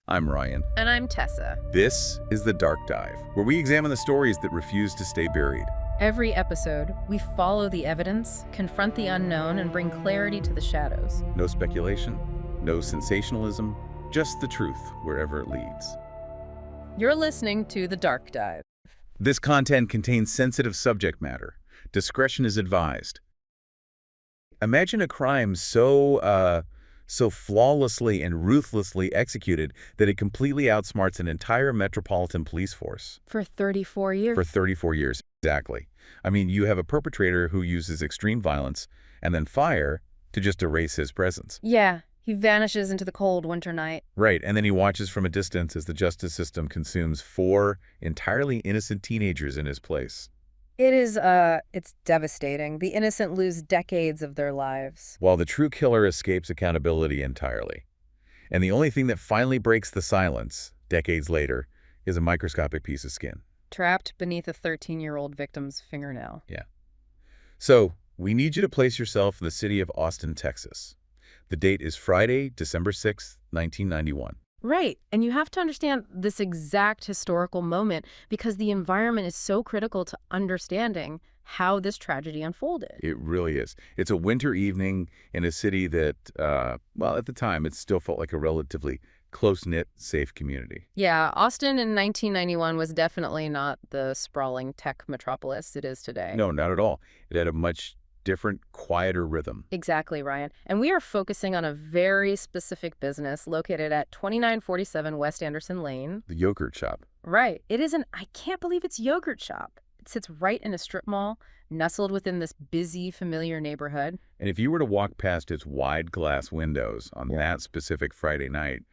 I'm Ryan. And I'm Tessa. This is The Dark Dive, where we examine the stories that refuse to stay buried. Every episode, we follow the evidence, confront the unknown, and bring clarity to the shadows. No speculation, no sensationalism, just the truth wherever it leads. You're listening to The Dark Dive. This content contains sensitive subject matter. Discretion is advised. Imagine a crime so flawlessly and ruthlessly executed that it completely outsmarts an entire metropolitan police force. For 34 years. For 34 years, exactly. I mean, you have a perpetrator who uses extreme violence and then fire to just erase his presence. Yeah, he vanishes into the cold winter night. Right, and then he watches from a distance as the justice system consumes 4 entirely innocent teenagers in his place. It's devastating. The innocent lose decades of their lives. While the true killer escapes accountability entirely. And the only thing that finally breaks the silence, decades later, is a microscopic piece of skin. Trapped beneath a 13-year-old victim's fingernail. Yeah. So, we need you to place yourself in the city of Austin, Texas. The date is Friday, December 6th, 1991. Right, and you have to understand this exact historical moment because the environment is so critical to understanding how this tragedy unfolded. It really is. It's a winter evening in a city that, at the time, it still felt like a relatively close-knit, safe community. Yeah, Austin in 1991 was definitely not the sprawling tech metropolis it is today. No, not at all. It had a much different, quieter rhythm. Exactly, Ryan. And we are focusing on a very specific business located at 2947 West Anderson Lane. The yogurt shop. Right. I can't believe it's yogurt shop. It sits right in a strip mall, nestled within this busy, familiar neighborhood. And if you were to walk past its wide glass windows on that specific Friday night,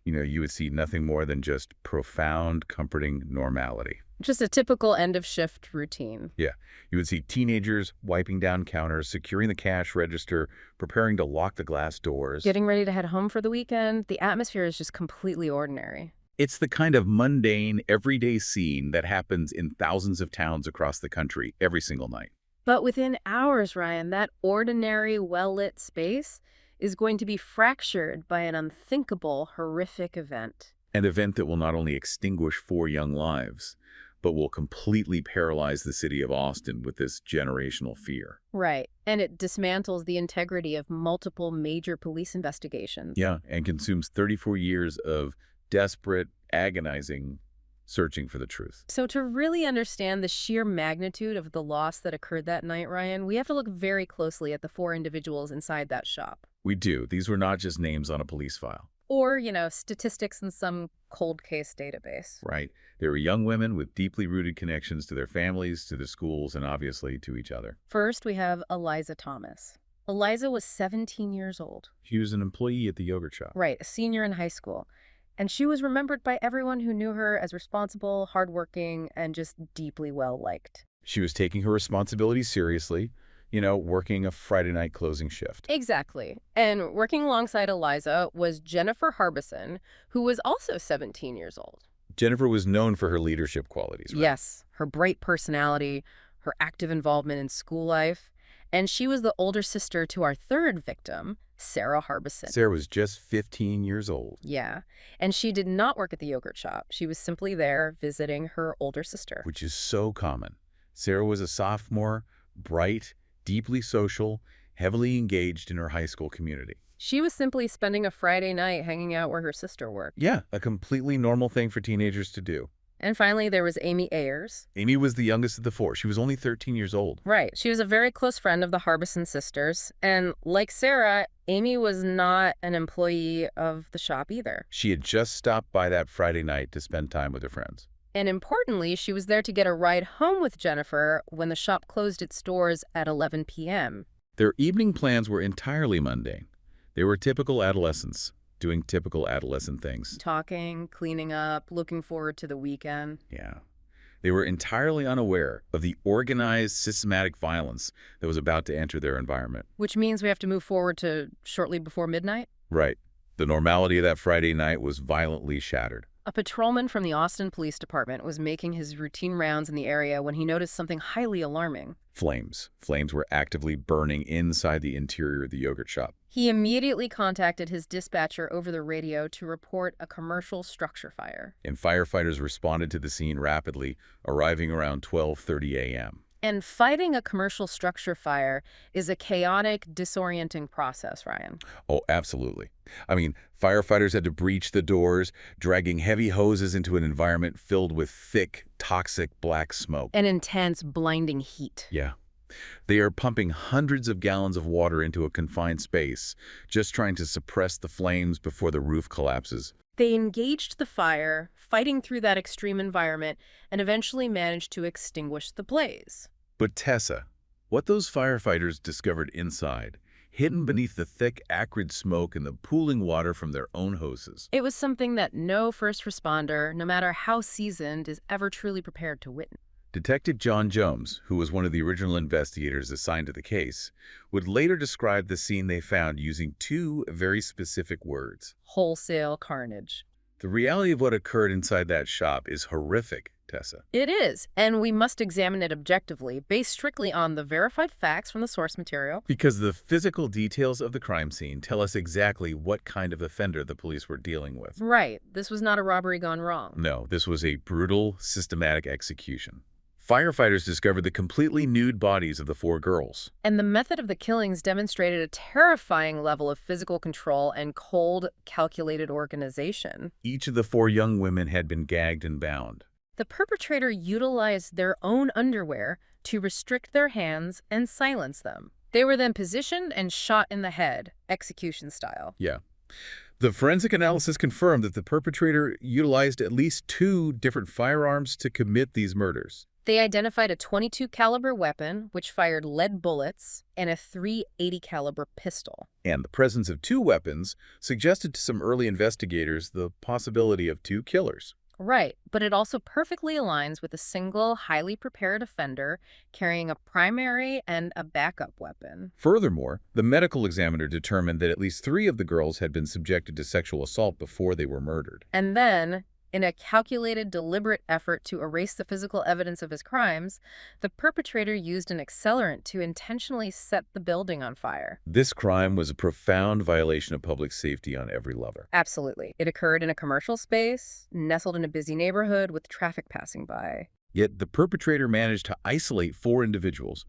you would see nothing more than just profound, comforting normality. Just a typical end-of-shift routine. Yeah. You would see teenagers wiping down counters, securing the cash register, preparing to lock the glass doors. Getting ready to head home for the weekend. The atmosphere is just completely ordinary. It's the kind of mundane, everyday scene that happens in thousands of towns across the country every single night. But within hours, Ryan, that ordinary, well-lit space is going to be fractured by an unthinkable, horrific event. An event that will not only extinguish 4 young lives, but will completely paralyze the city of Austin with this generational fear. Right. And it dismantles the integrity of multiple major police investigations. Yeah, and consumes 34 years of desperate, agonizing searching for the truth. So to really understand the sheer magnitude of the loss that occurred that night, Ryan, we have to look very closely at the 4 individuals inside that shop. We do. These were not just names on a police file. Or, statistics in some cold case database. Right. They were young women with deeply rooted connections to their families, to the schools, and obviously to each other. First, we have Eliza Thomas. Eliza was 17 years old. She was an employee at the yogurt shop. Right, a senior in high school. And she was remembered by everyone who knew her as responsible, hardworking, and just deeply well-liked. She was taking her responsibilities seriously, working a Friday night closing shift. Exactly. And working alongside Eliza was Jennifer Harbison, who was also 17 years old. Jennifer was known for her leadership qualities, right? Yes, her bright personality, her active involvement in school life. And she was the older sister to our third victim, Sarah Harbison. Sarah was just 15 years old. Yeah, and she did not work at the yogurt shop. She was simply there visiting her older sister. Which is so common. Sarah was a sophomore, bright, deeply social, heavily engaged in her high school community. She was simply spending a Friday night hanging out where her sister worked. Yeah, a completely normal thing for teenagers to do. And finally, there was Amy Ayers. Amy was the youngest of the 4. She was only 13 years old. Right. She was a very close friend of the Harbison sisters. And like Sarah, Amy was not an employee of the shop either. She had just stopped by that Friday night to spend time with her friends. And importantly, she was there to get a ride home with Jennifer when the shop closed its doors at 11 p.m. Their evening plans were entirely mundane. They were typical adolescents, doing typical adolescent things. Talking, cleaning up, looking forward to the weekend. Yeah. They were entirely unaware of the organized, systematic violence that was about to enter their environment. Which means we have to move forward to shortly before midnight? Right. The normality of that Friday night was violently shattered. A patrolman from the Austin Police Department was making his routine rounds in the area when he noticed something highly alarming. Flames. Flames were actively burning inside the interior of the yogurt shop. He immediately contacted his dispatcher over the radio to report a commercial structure fire. And firefighters responded to the scene rapidly, arriving around 12:30 a.m. And fighting a commercial structure fire is a chaotic, disorienting process, Ryan. Oh, absolutely. I mean, firefighters had to breach the doors, dragging heavy hoses into an environment filled with thick, toxic black smoke. An intense, blinding heat. Yeah. They are pumping hundreds of gallons of water into a confined space, just trying to suppress the flames before the roof collapses. They engaged the fire, fighting through that extreme environment, and eventually managed to extinguish the blaze. But Tessa, what those firefighters discovered inside, hidden beneath the thick, acrid smoke and the pooling water from their own hoses. It was something that no first responder, no matter how seasoned, is ever truly prepared to witness. Detective John Jones, who was one of the original investigators assigned to the case, would later describe the scene they found using two very specific words. Wholesale carnage. The reality of what occurred inside that shop is horrific, Tessa. It is, and we must examine it objectively, based strictly on the verified facts from the source material. Because the physical details of the crime scene tell us exactly what kind of offender the police were dealing with. Right. This was not a robbery gone wrong. No, this was a brutal, systematic execution. Firefighters discovered the completely nude bodies of the four girls. And the method of the killings demonstrated a terrifying level of physical control and cold, calculated organization. Each of the four young women had been gagged and bound. The perpetrator utilized their own underwear to restrict their hands and silence them. They were then positioned and shot in the head, execution style. Yeah. The forensic analysis confirmed that the perpetrator utilized at least two different firearms to commit these murders. They identified a .22 caliber weapon, which fired lead bullets, and a .380 caliber pistol. And the presence of two weapons suggested to some early investigators the possibility of two killers. Right, but it also perfectly aligns with a single, highly prepared offender carrying a primary and a backup weapon. Furthermore, the medical examiner determined that at least three of the girls had been subjected to sexual assault before they were murdered. And then, in a calculated, deliberate effort to erase the physical evidence of his crimes, the perpetrator used an accelerant to intentionally set the building on fire. This crime was a profound violation of public safety on every level. Absolutely. It occurred in a commercial space, nestled in a busy neighborhood with traffic passing by. Yet the perpetrator managed to isolate four individuals,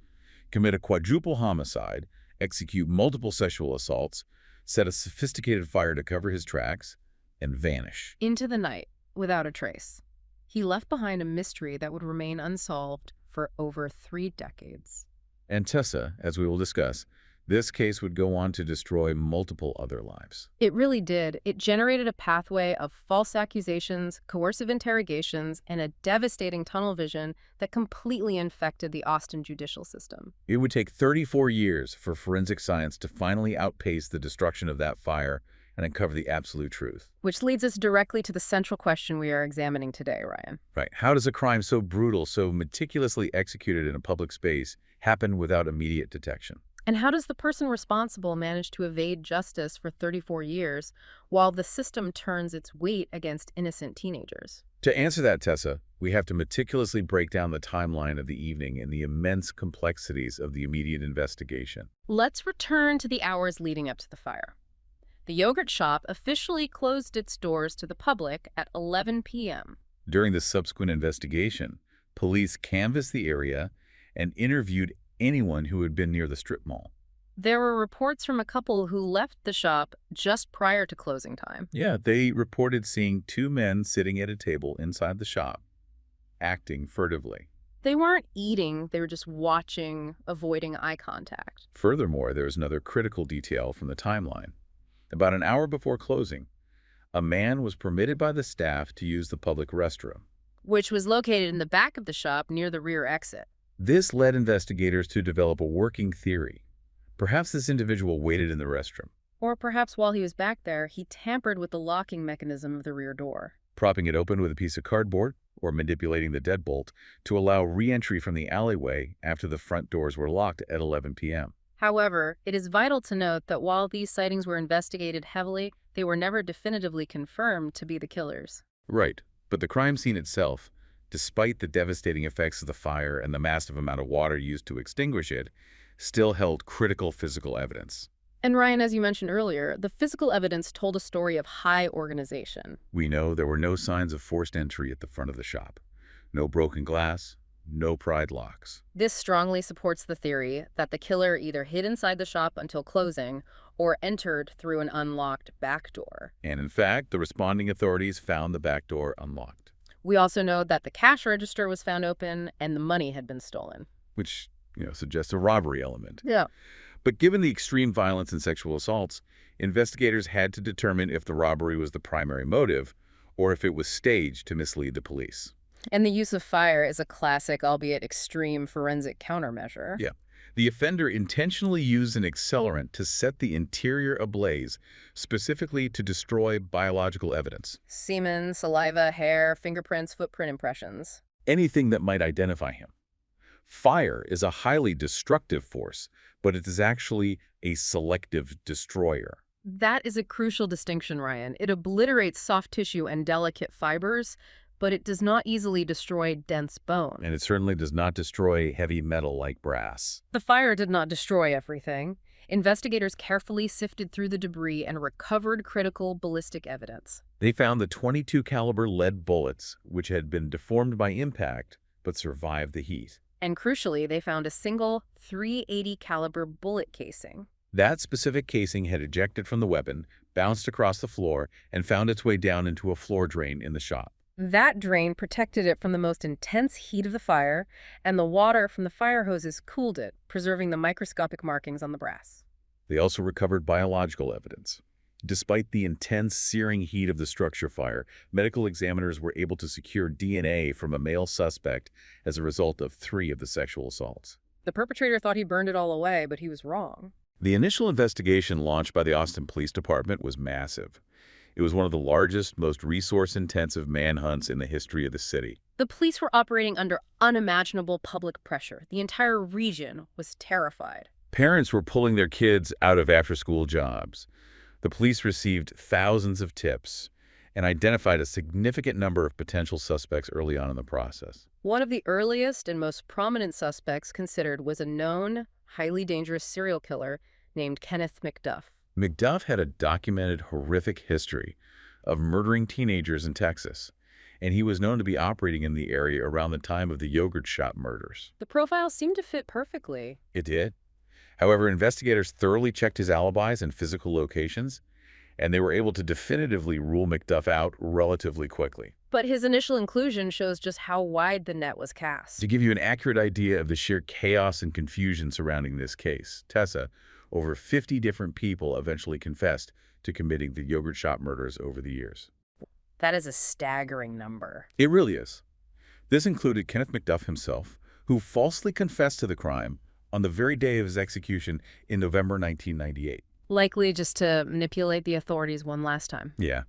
commit a quadruple homicide, execute multiple sexual assaults, set a sophisticated fire to cover his tracks, and vanish. Into the night, without a trace. He left behind a mystery that would remain unsolved for over 3 decades. And Tessa, as we will discuss, this case would go on to destroy multiple other lives. It really did. It generated a pathway of false accusations, coercive interrogations, and a devastating tunnel vision that completely infected the Austin judicial system. It would take 34 years for forensic science to finally outpace the destruction of that fire and uncover the absolute truth. Which leads us directly to the central question we are examining today, Ryan. Right. How does a crime so brutal, so meticulously executed in a public space happen without immediate detection? And how does the person responsible manage to evade justice for 34 years while the system turns its weight against innocent teenagers? To answer that, Tessa, we have to meticulously break down the timeline of the evening and the immense complexities of the immediate investigation. Let's return to the hours leading up to the fire. The yogurt shop officially closed its doors to the public at 11 p.m. During the subsequent investigation, police canvassed the area and interviewed anyone who had been near the strip mall. There were reports from a couple who left the shop just prior to closing time. Yeah, they reported seeing two men sitting at a table inside the shop, acting furtively. They weren't eating, they were just watching, avoiding eye contact. Furthermore, there was another critical detail from the timeline. About an hour before closing, a man was permitted by the staff to use the public restroom, which was located in the back of the shop near the rear exit. This led investigators to develop a working theory. Perhaps this individual waited in the restroom, Or perhaps while he was back there, he tampered with the locking mechanism of the rear door, propping it open with a piece of cardboard or manipulating the deadbolt to allow re-entry from the alleyway after the front doors were locked at 11 p.m. However, it is vital to note that while these sightings were investigated heavily, they were never definitively confirmed to be the killers. Right. But the crime scene itself, despite the devastating effects of the fire and the massive amount of water used to extinguish it, still held critical physical evidence. And Ryan, as you mentioned earlier, the physical evidence told a story of high organization. We know there were no signs of forced entry at the front of the shop. No broken glass, no pried locks. This strongly supports the theory that the killer either hid inside the shop until closing or entered through an unlocked back door. And in fact, the responding authorities found the back door unlocked, We also know that the cash register was found open and the money had been stolen. which, suggests a robbery element. Yeah. But given the extreme violence and sexual assaults, investigators had to determine if the robbery was the primary motive or if it was staged to mislead the police. And the use of fire is a classic, albeit extreme, forensic countermeasure. Yeah. The offender intentionally used an accelerant to set the interior ablaze, specifically to destroy biological evidence. Semen, saliva, hair, fingerprints, footprint impressions. Anything that might identify him. Fire is a highly destructive force, but it is actually a selective destroyer. That is a crucial distinction, Ryan. It obliterates soft tissue and delicate fibers, but it does not easily destroy dense bone. And it certainly does not destroy heavy metal like brass. The fire did not destroy everything. Investigators carefully sifted through the debris and recovered critical ballistic evidence. They found the .22 caliber lead bullets, which had been deformed by impact but survived the heat. And crucially, they found a single .380 caliber bullet casing. That specific casing had ejected from the weapon, bounced across the floor, and found its way down into a floor drain in the shop. That drain protected it from the most intense heat of the fire, and the water from the fire hoses cooled it, preserving the microscopic markings on the brass. They also recovered biological evidence. Despite the intense, searing heat of the structure fire, medical examiners were able to secure DNA from a male suspect as a result of 3 of the sexual assaults. The perpetrator thought he burned it all away, but he was wrong. The initial investigation launched by the Austin Police Department was massive. It was one of the largest, most resource-intensive manhunts in the history of the city. The police were operating under unimaginable public pressure. The entire region was terrified. Parents were pulling their kids out of after-school jobs. The police received thousands of tips and identified a significant number of potential suspects early on in the process. One of the earliest and most prominent suspects considered was a known, highly dangerous serial killer named Kenneth McDuff. McDuff had a documented horrific history of murdering teenagers in Texas, and he was known to be operating in the area around the time of the yogurt shop murders. The profile seemed to fit perfectly. It did. However, investigators thoroughly checked his alibis and physical locations, and they were able to definitively rule McDuff out relatively quickly. But his initial inclusion shows just how wide the net was cast. To give you an accurate idea of the sheer chaos and confusion surrounding this case, Tessa, over 50 different people eventually confessed to committing the yogurt shop murders over the years. That is a staggering number. It really is. This included Kenneth McDuff himself, who falsely confessed to the crime on the very day of his execution in November 1998. Likely just to manipulate the authorities one last time. Yeah.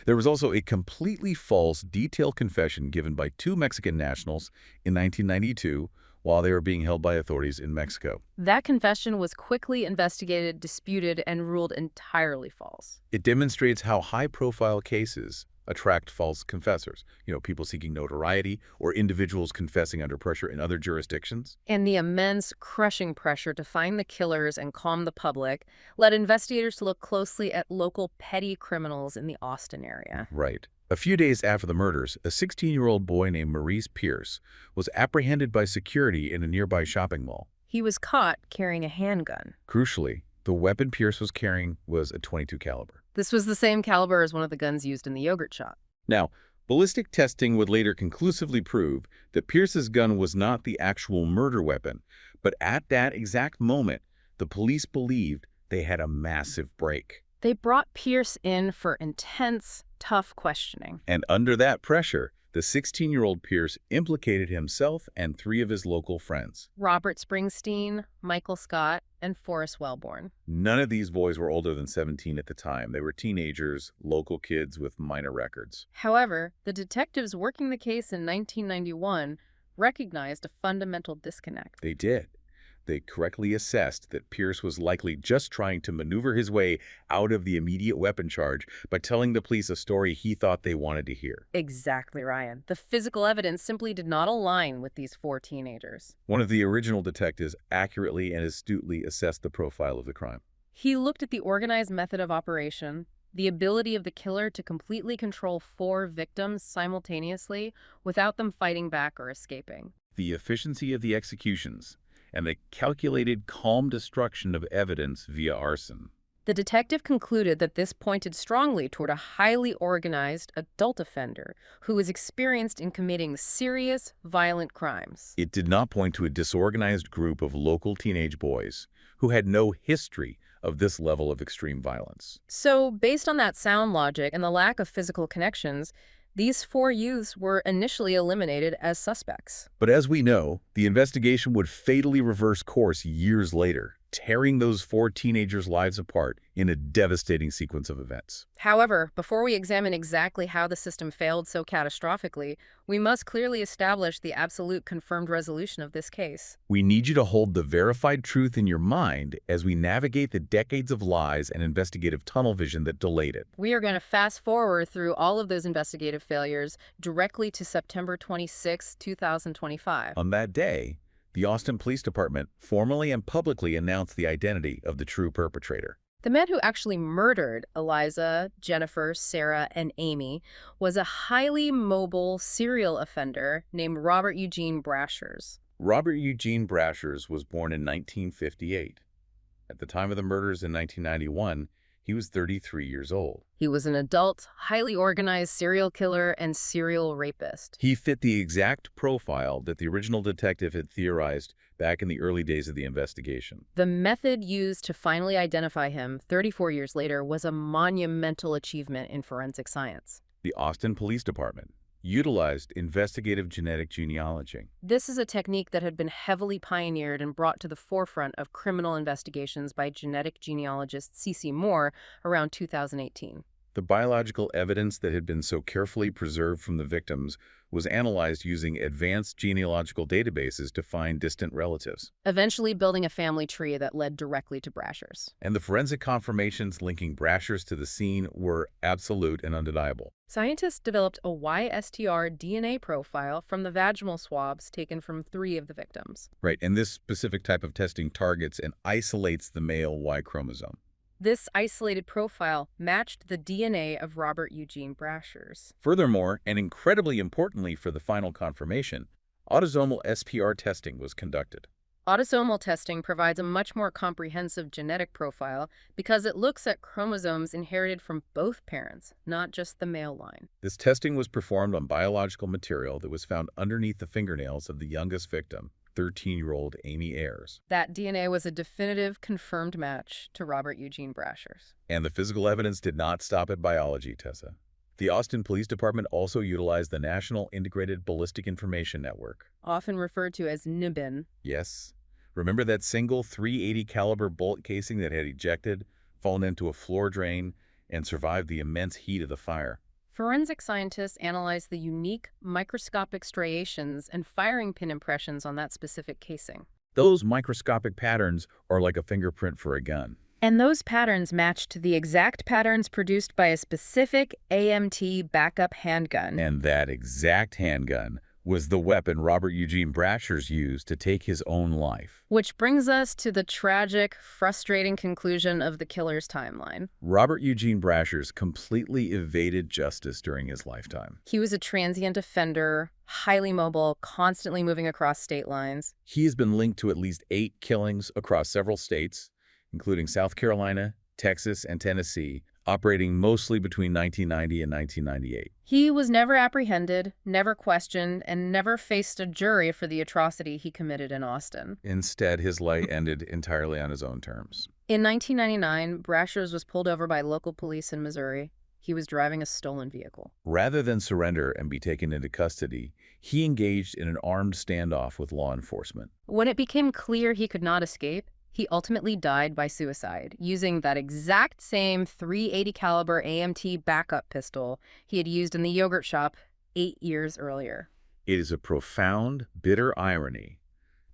There was also a completely false, detailed confession given by 2 Mexican nationals in 1992 while they were being held by authorities in Mexico. That confession was quickly investigated, disputed, and ruled entirely false. It demonstrates how high-profile cases attract false confessors, people seeking notoriety or individuals confessing under pressure in other jurisdictions. And the immense, crushing pressure to find the killers and calm the public led investigators to look closely at local petty criminals in the Austin area. Right. A few days after the murders, a 16-year-old boy named Maurice Pierce was apprehended by security in a nearby shopping mall. He was caught carrying a handgun. Crucially, the weapon Pierce was carrying was a .22 caliber. This was the same caliber as one of the guns used in the yogurt shop. Now, ballistic testing would later conclusively prove that Pierce's gun was not the actual murder weapon, but at that exact moment, the police believed they had a massive break. They brought Pierce in for intense, tough questioning. And under that pressure, the 16-year-old Pierce implicated himself and 3 of his local friends. Robert Springsteen, Michael Scott, and Forrest Wellborn. None of these boys were older than 17 at the time. They were teenagers, local kids with minor records. However, the detectives working the case in 1991 recognized a fundamental disconnect. They did. They correctly assessed that Pierce was likely just trying to maneuver his way out of the immediate weapon charge by telling the police a story he thought they wanted to hear. Exactly, Ryan. The physical evidence simply did not align with these four teenagers. One of the original detectives accurately and astutely assessed the profile of the crime. He looked at the organized method of operation, the ability of the killer to completely control four victims simultaneously without them fighting back or escaping. The efficiency of the executions, and the calculated, calm destruction of evidence via arson. The detective concluded that this pointed strongly toward a highly organized adult offender who was experienced in committing serious, violent crimes. It did not point to a disorganized group of local teenage boys who had no history of this level of extreme violence. So, based on that sound logic and the lack of physical connections, these four youths were initially eliminated as suspects. But as we know, the investigation would fatally reverse course years later, tearing those four teenagers' lives apart in a devastating sequence of events. However, before we examine exactly how the system failed so catastrophically, we must clearly establish the absolute confirmed resolution of this case. We need you to hold the verified truth in your mind as we navigate the decades of lies and investigative tunnel vision that delayed it. We are going to fast forward through all of those investigative failures directly to September 26, 2025. On that day, the Austin Police Department formally and publicly announced the identity of the true perpetrator. The man who actually murdered Eliza, Jennifer, Sarah, and Amy was a highly mobile serial offender named Robert Eugene Brashers. Robert Eugene Brashers was born in 1958. At the time of the murders in 1991, he was 33 years old. He was an adult, highly organized serial killer and serial rapist. He fit the exact profile that the original detective had theorized back in the early days of the investigation. The method used to finally identify him 34 years later was a monumental achievement in forensic science. The Austin Police Department utilized investigative genetic genealogy. This is a technique that had been heavily pioneered and brought to the forefront of criminal investigations by genetic genealogist C.C. Moore around 2018. The biological evidence that had been so carefully preserved from the victims was analyzed using advanced genealogical databases to find distant relatives. Eventually building a family tree that led directly to Brashers. And the forensic confirmations linking Brashers to the scene were absolute and undeniable. Scientists developed a YSTR DNA profile from the vaginal swabs taken from 3 of the victims. Right, and this specific type of testing targets and isolates the male Y chromosome. This isolated profile matched the DNA of Robert Eugene Brashers. Furthermore, and incredibly importantly for the final confirmation, autosomal SPR testing was conducted. Autosomal testing provides a much more comprehensive genetic profile because it looks at chromosomes inherited from both parents, not just the male line. This testing was performed on biological material that was found underneath the fingernails of the youngest victim, 13-year-old Amy Ayers. That DNA was a definitive, confirmed match to Robert Eugene Brashers. And the physical evidence did not stop at biology, Tessa. The Austin Police Department also utilized the National Integrated Ballistic Information Network. Often referred to as NIBIN. Yes. Remember that single .380 caliber bullet casing that had ejected, fallen into a floor drain, and survived the immense heat of the fire? Forensic scientists analyzed the unique microscopic striations and firing pin impressions on that specific casing. Those microscopic patterns are like a fingerprint for a gun. And those patterns matched the exact patterns produced by a specific AMT backup handgun. And that exact handgun was the weapon Robert Eugene Brashers used to take his own life. Which brings us to the tragic, frustrating conclusion of the killer's timeline. Robert Eugene Brashers completely evaded justice during his lifetime. He was a transient offender, highly mobile, constantly moving across state lines. He has been linked to at least 8 killings across several states, including South Carolina, Texas, and Tennessee, operating mostly between 1990 and 1998. He was never apprehended, never questioned, and never faced a jury for the atrocity he committed in Austin. Instead, his life ended entirely on his own terms. In 1999, Brashers was pulled over by local police in Missouri. He was driving a stolen vehicle. Rather than surrender and be taken into custody, he engaged in an armed standoff with law enforcement. When it became clear he could not escape, he ultimately died by suicide, using that exact same .380 caliber AMT backup pistol he had used in the yogurt shop 8 years earlier. It is a profound, bitter irony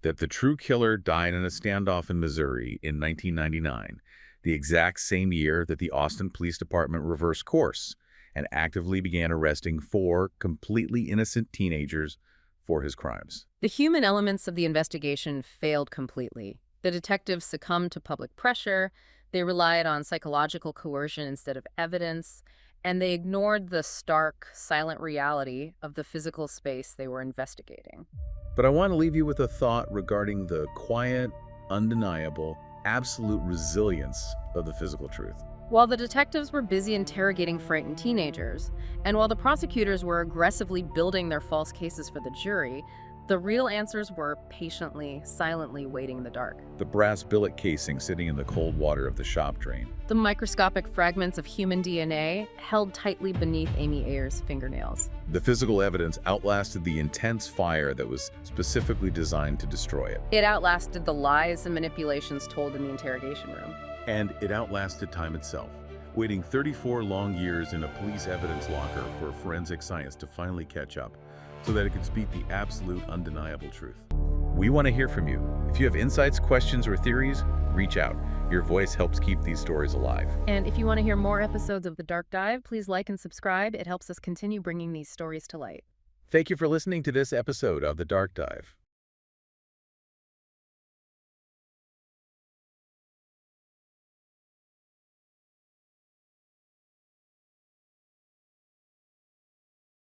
that the true killer died in a standoff in Missouri in 1999, the exact same year that the Austin Police Department reversed course and actively began arresting 4 completely innocent teenagers for his crimes. The human elements of the investigation failed completely. The detectives succumbed to public pressure, they relied on psychological coercion instead of evidence, and they ignored the stark, silent reality of the physical space they were investigating. But I want to leave you with a thought regarding the quiet, undeniable, absolute resilience of the physical truth. While the detectives were busy interrogating frightened teenagers, and while the prosecutors were aggressively building their false cases for the jury, the real answers were patiently, silently waiting in the dark. The brass billet casing sitting in the cold water of the shop drain. The microscopic fragments of human DNA held tightly beneath Amy Ayer's fingernails. The physical evidence outlasted the intense fire that was specifically designed to destroy it. It outlasted the lies and manipulations told in the interrogation room. And it outlasted time itself, waiting 34 long years in a police evidence locker for forensic science to finally catch up, so that it could speak the absolute undeniable truth. We want to hear from you. If you have insights, questions, or theories, reach out. Your voice helps keep these stories alive. And if you want to hear more episodes of The Dark Dive, please like and subscribe. It helps us continue bringing these stories to light. Thank you for listening to this episode of The Dark Dive.